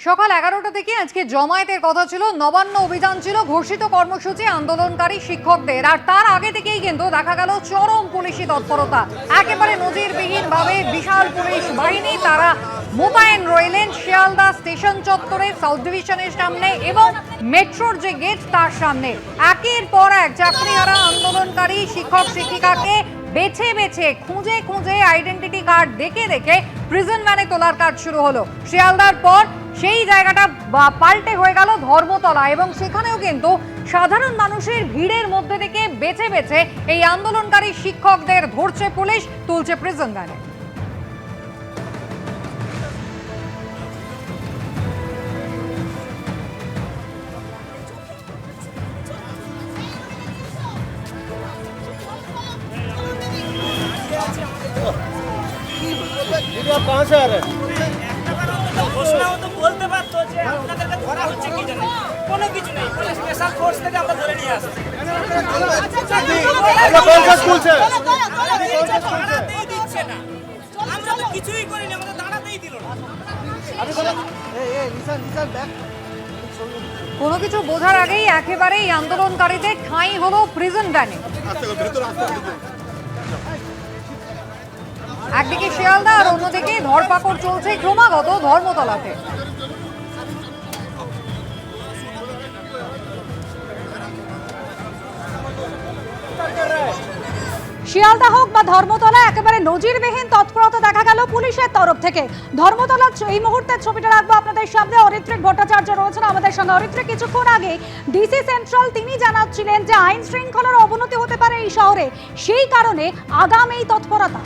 সকাল 11টা থেকে আজকে জমায়েতের কথা ছিল, নবান্ন অভিযান ছিল, ঘোষিত কর্মসূচি আন্দোলনকারী শিক্ষকদের। আর তার আগে থেকেই কিন্তু দেখা গেল চরম পুলিশি তৎপরতা, একেবারে নজিরবিহীনভাবে বিশাল পুলিশ বাহিনী তারা মোতায়েন রইলেন শিয়ালদা স্টেশন চত্বরে, সাউথ ডিভিশনের সামনে এবং মেট্রোর যে গেট তার সামনে। একের পর এক চাকরিহারা আন্দোলনকারী শিক্ষক শিক্ষিকাকে বেছে বেছে খুঁজে খুঁজে আইডেন্টিটি কার্ড দেখে দেখে প্রিজন ভ্যানে তোলার কাজ শুরু হলো। শিয়ালদার পর সেই জায়গাটা পাল্টে হয়ে গেল ধর্মতলা, এবং সেখানেও কিন্তু সাধারণ মানুষের ভিড়ের মধ্যে থেকে বেছে বেছে এই আন্দোলনকারী শিক্ষকদের ধরছে পুলিশ, তুলছে প্রিজন ভ্যানে। कहाँ से आ रहे हैं? ঘোষণাও তো বলতে পারতো যে আপনাদেরকে ধরা হচ্ছে কি জানেন, কোনো কিছু নেই। স্পেশাল ফোর্স থেকে আমরা ধরে নিয়ে আসছি। आप कौन सा स्कूल से? দাঁড়াতেই দিচ্ছে না, আমরা তো কিছুই করিনি, আমাদের দাঁড়াতেই দিল না। কোনো কিছু বোঝার আগেই একেবারেই আন্দোলনকারীদের ঠাঁই হলো প্রিজন ভ্যানে। একদিকে শিয়ালদা আর অন্যদিকে ধরপাকড় চলছে ক্রমাগত ধর্মতলাতে। শিয়ালদা হোক বা ধর্মতলা, একেবারে নজিরবিহীন তৎপরতা দেখা গেল পুলিশের তরফ থেকে। ধর্মতলা এই মুহূর্তে ছবিটা রাখবো আপনাদের সামনে। অরিত্রিক ভট্টাচার্য রয়েছেন আমাদের সঙ্গে। অরিত্রিক, কিছুক্ষণ আগে ডিসি সেন্ট্রাল তিনি জানাচ্ছিলেন যে আইন শৃঙ্খলার অবনতি হতে পারে এই শহরে, সেই কারণে আগাম এই তৎপরতা।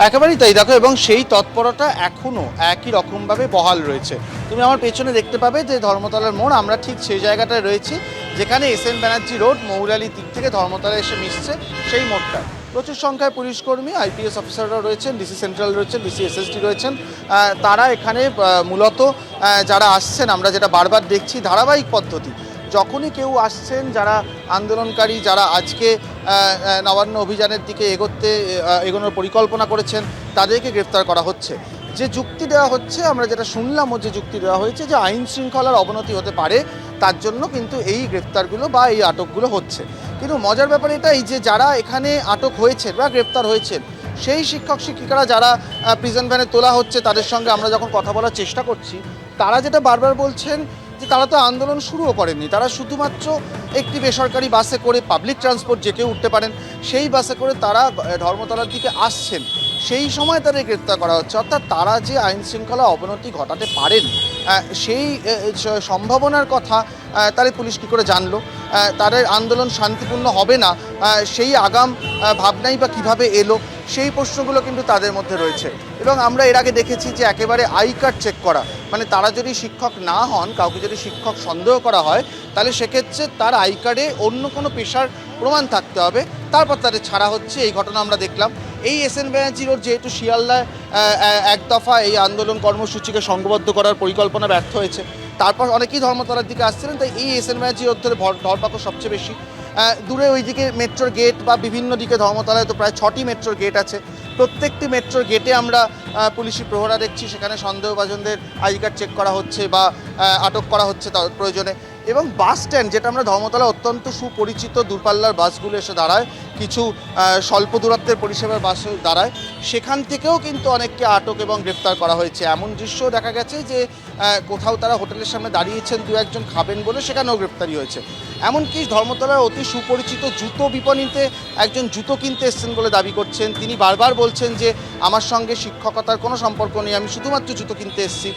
একেবারেই তাই, দেখো, এবং সেই তৎপরতা এখনো একই রকমভাবে বহাল রয়েছে। তুমি আমার পেছনে দেখতে পাবে যে ধর্মতলার মোড়, আমরা ঠিক সেই জায়গাটায় রয়েছি যেখানে SN ব্যানার্জি রোড মৌলালি দিক থেকে ধর্মতলা এসে মিশছে সেই মোড়টা। প্রচুর সংখ্যায় পুলিশ কর্মী, IPS অফিসাররা রয়েছেন, ডিসি সেন্ট্রাল রয়েছেন, ডিসি SSD রয়েছেন। তারা এখানে মূলত যারা আসছেন, আমরা যেটা বারবার দেখছি ধারাবাহিক পদ্ধতি, যখনই কেউ আসছেন যারা আন্দোলনকারী, যারা আজকে নবান্ন অভিযানের দিকে এগোনোর পরিকল্পনা করেছেন, তাদেরকে গ্রেফতার করা হচ্ছে। যে যুক্তি দেওয়া হচ্ছে, আমরা যেটা শুনলাম, যে যুক্তি দেওয়া হয়েছে যে আইন শৃঙ্খলার অবনতি হতে পারে, তার জন্য কিন্তু এই গ্রেফতারগুলো বা এই আটকগুলো হচ্ছে। কিন্তু মজার ব্যাপার এটাই যে যারা এখানে আটক হয়েছেন বা গ্রেফতার হয়েছেন, সেই শিক্ষক শিক্ষিকারা যারা প্রিজন ভ্যানে তোলা হচ্ছে, তাদের সঙ্গে আমরা যখন কথা বলার চেষ্টা করছি, তারা যেটা বারবার বলছেন যে তারা তো আন্দোলন শুরুও করেননি, তারা শুধুমাত্র একটি বেসরকারি বাসে করে, পাবলিক ট্রান্সপোর্ট যে কেউ উঠতে পারেন সেই বাসে করে তারা ধর্মতলার দিকে আসছেন, সেই সময় তাদের গ্রেফতার করা হচ্ছে। অর্থাৎ তারা যে আইন শৃঙ্খলা অবনতি ঘটাতে পারেন সেই সম্ভাবনার কথা তাহলে পুলিশ কী করে জানলো? তাদের আন্দোলন শান্তিপূর্ণ হবে না সেই আগাম ভাবনাই বা কীভাবে এলো, সেই প্রশ্নগুলো কিন্তু তাদের মধ্যে রয়েছে। এবং আমরা এর আগে দেখেছি যে একেবারে আই কার্ড চেক করা, মানে তারা যদি শিক্ষক না হন, কাউকে যদি শিক্ষক সন্দেহ করা হয়, তাহলে সেক্ষেত্রে তার আই কার্ডে অন্য কোনো পেশার প্রমাণ থাকতে হবে, তারপর তাদের ছাড়া হচ্ছে। এই ঘটনা আমরা দেখলাম। এই SN ব্যানার্জি রোড যেহেতু শিয়ালদায় এক দফা এই আন্দোলন কর্মসূচিকে সংঘবদ্ধ করার পরিকল্পনা ব্যর্থ হয়েছে, তারপর অনেকেই ধর্মতলার দিকে আসছিলেন, তাই এই SN ব্যানার্জি রোড ধরে ধরপাকড় সবচেয়ে বেশি। দূরে ওইদিকে মেট্রোর গেট বা বিভিন্ন দিকে ধর্মতলায় তো প্রায় 6টি মেট্রোর গেট আছে। প্রত্যেকটি মেট্রোর গেটে আমরা পুলিশি প্রহরা দেখছি, সেখানে সন্দেহভাজনদের আই কার্ড চেক করা হচ্ছে বা আটক করা হচ্ছে তার প্রয়োজনে। এবং বাস স্ট্যান্ড, যেটা আমরা ধর্মতলা অত্যন্ত সুপরিচিত, দূরপাল্লার বাসগুলো এসে দাঁড়ায়, কিছু স্বল্প দূরত্বের পরিষেবার বাস দাঁড়ায়, সেখান থেকেও কিন্তু অনেককে আটক এবং গ্রেপ্তার করা হয়েছে। এমন দৃশ্য দেখা গেছে যে কোথাও তারা হোটেলের সামনে দাঁড়িয়েছেন দু একজন খাবেন বলে, সেখানেও গ্রেপ্তারি হয়েছে। এমনকি ধর্মতলার অতি সুপরিচিত জুতো বিপণীতে একজন জুতো কিনতে এসছেন বলে দাবি করছেন। তিনি বারবার বলছেন যে আমার সঙ্গে শিক্ষকতার কোনো সম্পর্ক নেই, আমি শুধুমাত্র জুতো কিনতে এসেছি।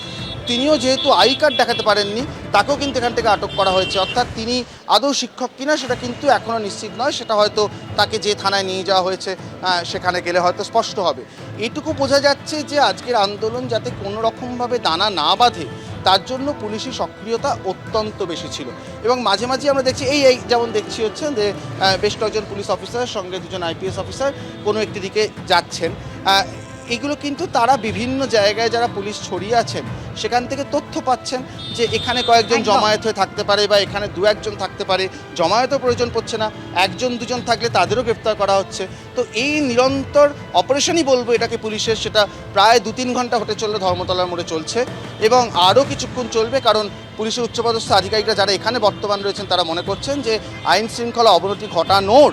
তিনিও যেহেতু আই কার্ড দেখাতে পারেননি, তাকেও কিন্তু এখান থেকে আটক করা হয়েছে। অর্থাৎ তিনি আদৌ শিক্ষক কিনা সেটা কিন্তু এখনও নিশ্চিত নয়, সেটা হয়তো তাকে যে থানায় নিয়ে যাওয়া হয়েছে সেখানে গেলে হয়তো স্পষ্ট হবে। এটুকু বোঝা যাচ্ছে যে আজকের আন্দোলন যাতে কোনো রকমভাবে দানা না বাঁধে, তার জন্য পুলিশি সক্রিয়তা অত্যন্ত বেশি ছিল। এবং মাঝে মাঝে আমরা দেখছি এই যেমন দেখছি হচ্ছে যে বেশ কয়েকজন পুলিশ অফিসারের সঙ্গে দুজন IPS অফিসার কোনো একটি দিকে যাচ্ছেন। এগুলো কিন্তু তারা বিভিন্ন জায়গায় যারা পুলিশ ছড়িয়ে আছেন সেখান থেকে তথ্য পাচ্ছেন যে এখানে কয়েকজন একদম। জমায়েত হয়ে থাকতে পারে বা এখানে দু একজন থাকতে পারে, জমায়েতও প্রয়োজন পড়ছে না, একজন দুজন থাকলে তাদেরও গ্রেপ্তার করা হচ্ছে। তো এই নিরন্তর অপারেশনই বলবো এটাকে পুলিশের, সেটা প্রায় 2-3 ঘন্টা হতে চললো ধর্মতলার মোড়ে চলছে এবং আরও কিছুক্ষণ চলবে, কারণ পুলিশের উচ্চপদস্থ আধিকারিকরা যারা এখানে বর্তমান রয়েছেন তারা মনে করছেন যে আইন শৃঙ্খলা অবনতি ঘটানোর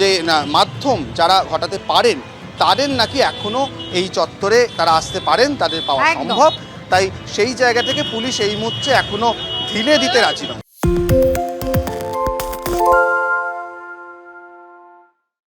যে মাধ্যম যারা ঘটাতে পারেন তাদের নাকি এখনো এই চত্বরে তারা আসতে পারেন, তাদের পাওয়া একদম। সম্ভব। তাই সেই জায়গা থেকে পুলিশ এই মুহূর্তে এখনো ঢিলে দিতে রাজি নয়।